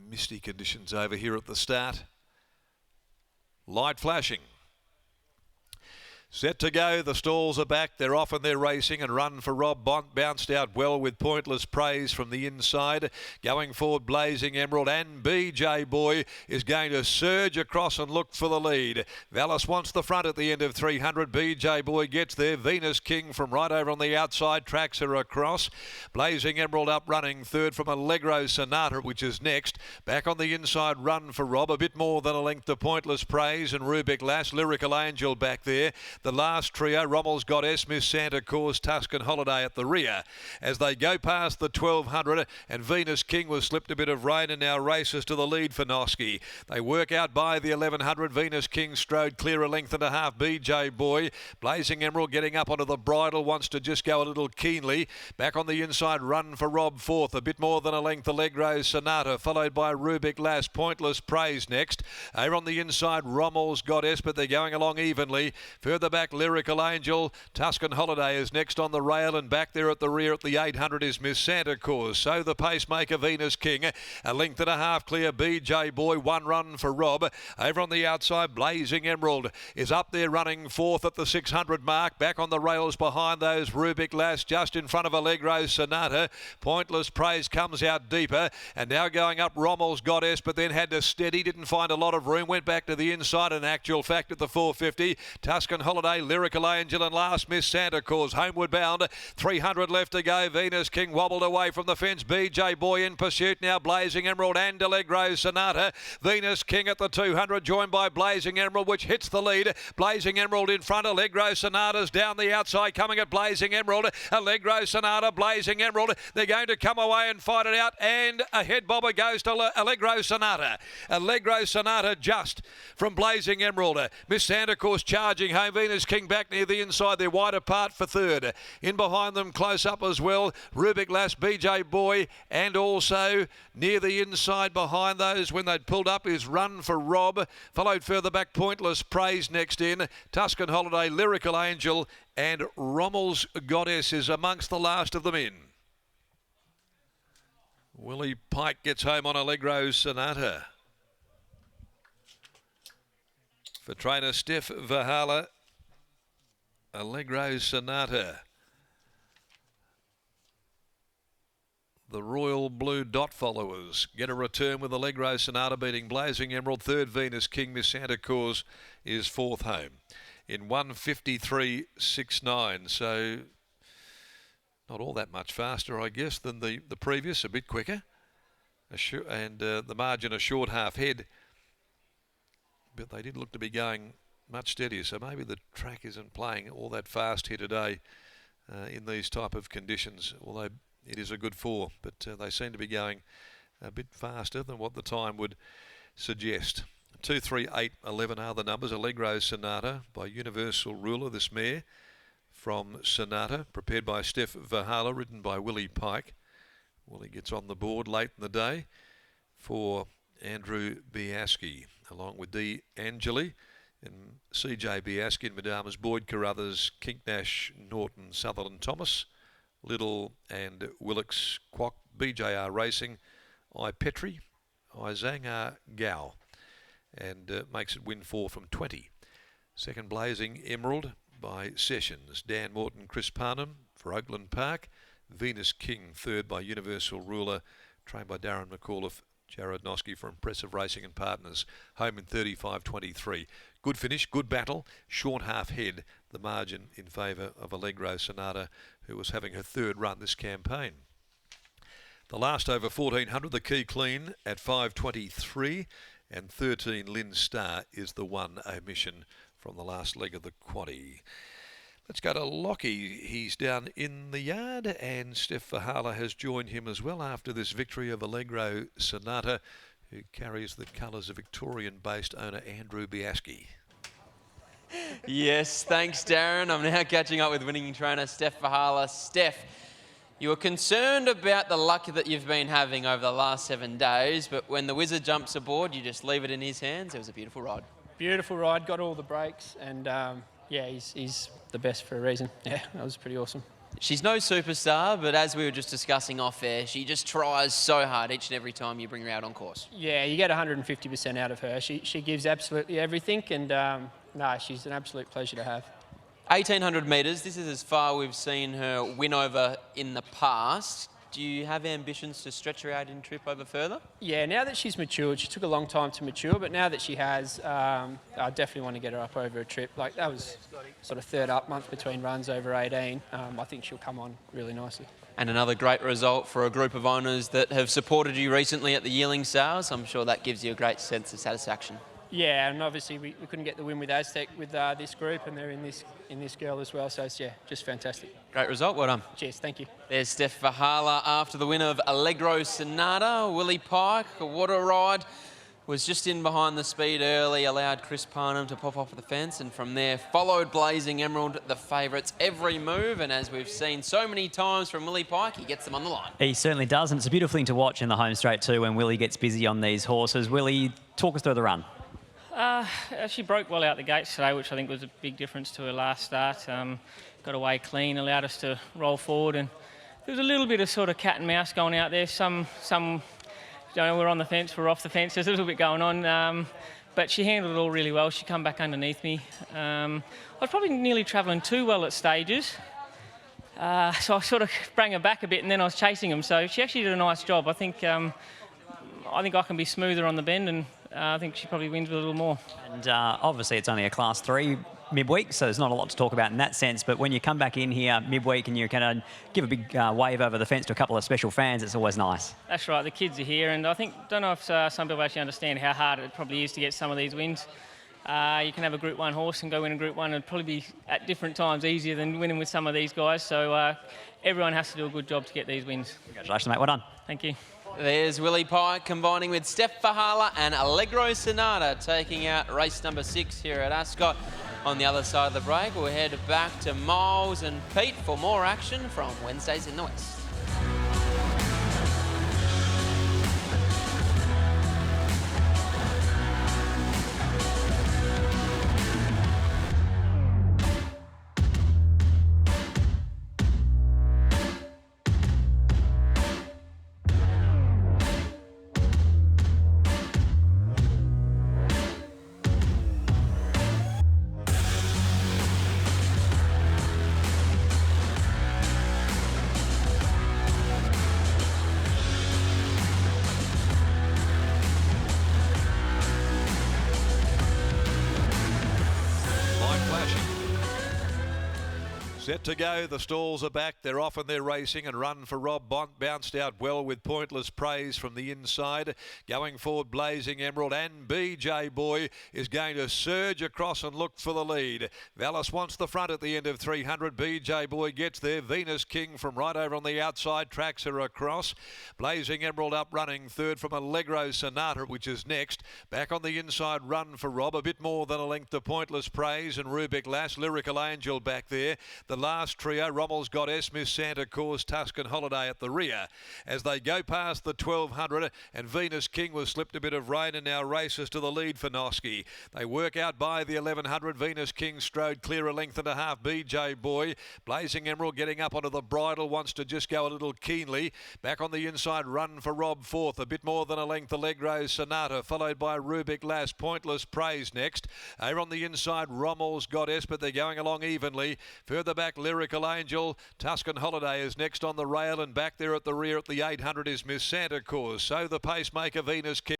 misty conditions over here at the start. Light flashing. Set to go, the stalls are back, they're off and they're racing, and Run for Rob bounced out well with Pointless Praise from the inside. Going forward, Blazing Emerald, and BJ Boy is going to surge across and look for the lead. Vallis wants the front at the end of 300. BJ Boy gets there. Venus King from right over on the outside tracks her across. Blazing Emerald up running third from Allegro Sonata, which is next. Back on the inside, Run for Rob, a bit more than a length to Pointless Praise and Rubik Lass. Lyrical Angel back there. The last trio, Rommel's Goddess, Miss Santa Claus, Tuscan Holiday at the rear. As they go past the 1200, and Venus King was slipped a bit of rain and now races to the lead for Noski. They work out by the 1100. Venus King strode clear a length and a half. BJ Boy, Blazing Emerald getting up onto the bridle, wants to just go a little keenly. Back on the inside, Run for Rob fourth, a bit more than a length. Allegro Sonata, followed by Rubik Lass. Pointless Praise next. Over on the inside, Rommel's Goddess, but they're going along evenly. Further back, Lyrical Angel. Tuscan Holiday is next on the rail, and back there at the rear at the 800 is Miss Santa Claus. So the pacemaker, Venus King, a length and a half clear. BJ Boy, one Run for Rob. Over on the outside, Blazing Emerald is up there running fourth at the 600 mark. Back on the rails behind those, Rubik Lass just in front of Allegro Sonata. Pointless Praise comes out deeper, and now going up Rommel's Goddess, but then had to steady, didn't find a lot of room, went back to the inside. In actual fact, at the 450, Tuscan Holiday, Lyrical Angel, and last Miss Santa Claus homeward bound. 300 left to go. Venus King wobbled away from the fence. BJ Boy in pursuit now. Blazing Emerald and Allegro Sonata. Venus King at the 200, joined by Blazing Emerald, which hits the lead. Blazing Emerald in front. Allegro Sonata's down the outside, coming at Blazing Emerald. Allegro Sonata, Blazing Emerald. They're going to come away and fight it out, and a head bobber goes to Allegro Sonata. Allegro Sonata just from Blazing Emerald. Miss Santa Claus charging home. Venus King back near the inside. They're wide apart for third. In behind them, close up as well, Rubik Lass, BJ Boy, and also near the inside behind those when they'd pulled up is Run for Rob. Followed further back, Pointless Praise next in. Tuscan Holiday, Lyrical Angel, and Rommel's Goddess is amongst the last of them in. Willie Pike gets home on Allegro Sonata. For trainer Steph Verhala, Allegro Sonata. The Royal Blue Dot followers get a return with Allegro Sonata beating Blazing Emerald. Third, Venus King. Miss Santa Claus is fourth home in 1:53.69. So not all that much faster, I guess, than the previous. A bit quicker. And the margin a short half head. But they did look to be going much steadier, so maybe the track isn't playing all that fast here today in these type of conditions, although it is a good four, but they seem to be going a bit faster than what the time would suggest. 2, 3, 8, 11 are the numbers. Allegro Sonata by Universal Ruler, this mare from Sonata, prepared by Steph Verhala, ridden by Willie Pike. Willie gets on the board late in the day for Andrew Biaski, along with D. Angeli and CJ Biaski and Madamas Boyd, Carruthers, Kinknash, Norton, Sutherland Thomas, Little and Willix Kwok, BJR Racing, I Petri, Izanga Gao, and makes it win 4 from 20. Second, Blazing Emerald by Sessions, Dan Morton, Chris Parnham for Oakland Park. Venus King, third by Universal Ruler, trained by Darren McAuliffe, Jared Noski for Impressive Racing and Partners, home in 35.23. Good finish, good battle, short half head, the margin in favour of Allegro Sonata, who was having her third run this campaign. The last over 1400, the Key Clean at 5.23, and 13 Lynn Star is the one omission from the last leg of the quaddie. Let's go to Lockie. He's down in the yard, and Steph Verhala has joined him as well after this victory of Allegro Sonata, who carries the colours of Victorian-based owner Andrew Biaski. Yes, thanks, Darren. I'm now catching up with winning trainer Steph Verhala. Steph, you were concerned about the luck that you've been having over the last 7 days, but when the wizard jumps aboard, you just leave it in his hands. It was a beautiful ride. Beautiful ride, got all the breaks, and yeah, he's the best for a reason. Yeah, that was pretty awesome. She's no superstar, but as we were just discussing off air, she just tries so hard each and every time you bring her out on course. Yeah, you get 150% out of her. She gives absolutely everything, and no, she's an absolute pleasure to have. 1,800 metres, this is as far we've seen her win over in the past. Do you have ambitions to stretch her out in trip over further? Yeah, now that she's matured, she took a long time to mature, but now that she has, I definitely want to get her up over a trip. Like, that was sort of third up month between runs over 18. I think she'll come on really nicely. And another great result for a group of owners that have supported you recently at the yearling sales. I'm sure that gives you a great sense of satisfaction. Yeah, and obviously we couldn't get the win with Aztec with this group, and they're in this girl as well. So it's, yeah, just fantastic. Great result, well done. Cheers, thank you. There's Steph Vahala after the win of ALLEGRO Sonata. Willie Pike, what a ride. Was just in behind the speed early, allowed Chris Parnham to pop off the fence, and from there followed Blazing Emerald, the favourites, every move. And as we've seen so many times from Willie Pike, he gets them on the line. He certainly does, and it's a beautiful thing to watch in the home straight too when Willie gets busy on these horses. Willie, talk us through the run. She broke well out the gates today, which I think was a big difference to her last start. Got away clean, allowed us to roll forward, and there was a little bit of sort of cat and mouse going out there. Some you know, we're on the fence, we're off the fence. There's a little bit going on, but she handled it all really well. She come back underneath me. I was probably nearly travelling too well at stages, so I sort of sprang her back a bit, and then I was chasing them. So she actually did a nice job. I think I can be smoother on the bend, and I think she probably wins with a little more. And obviously it's only a Class 3 midweek, so there's not a lot to talk about in that sense. But when you come back in here midweek and you kind of give a big wave over the fence to a couple of special fans, it's always nice. That's right, the kids are here, and I don't know if some people actually understand how hard it probably is to get some of these wins. You can have a Group 1 horse and go win a Group 1 and probably be at different times easier than winning with some of these guys. So everyone has to do a good job to get these wins. Congratulations, mate. Well done. Thank you. There's Willie Pike combining with Steph Vahala and ALLEGRO Sonata, taking out race number 6 here at Ascot. On the other side of the break, we'll head back to Miles and Pete for more action from Wednesdays in the West. Set to go, the stalls are back, they're off and they're racing, and Run for Rob Bont bounced out well with Pointless Praise from the inside. Going forward, Blazing Emerald, and BJ Boy is going to surge across and look for the lead. Vallis wants the front at the end of 300. BJ Boy gets there. Venus King from right over on the outside tracks her across. Blazing Emerald up running third from ALLEGRO Sonata, which is next. Back on the inside, Run for Rob, a bit more than a length to Pointless Praise and Rubik Lass. Lyrical Angel back there. The last trio, Rommel's got S, Miss Santa Claus, Tuscan Holiday at the rear. As they go past the 1200, and Venus King was slipped a bit of rain and now races to the lead for Noski. They work out by the 1100. Venus King strode clear a length and a half. BJ Boy, Blazing Emerald getting up onto the bridle, wants to just go a little keenly. Back on the inside, Run for Rob fourth, a bit more than a length. ALLEGRO Sonata, followed by Rubik Lass. Pointless Praise next. Over on the inside, Rommel's got S, but they're going along evenly. Further back, Lyrical Angel. Tuscan Holiday is next on the rail, and back there at the rear at the 800 is Miss Santa Claus. So the pacemaker Venus King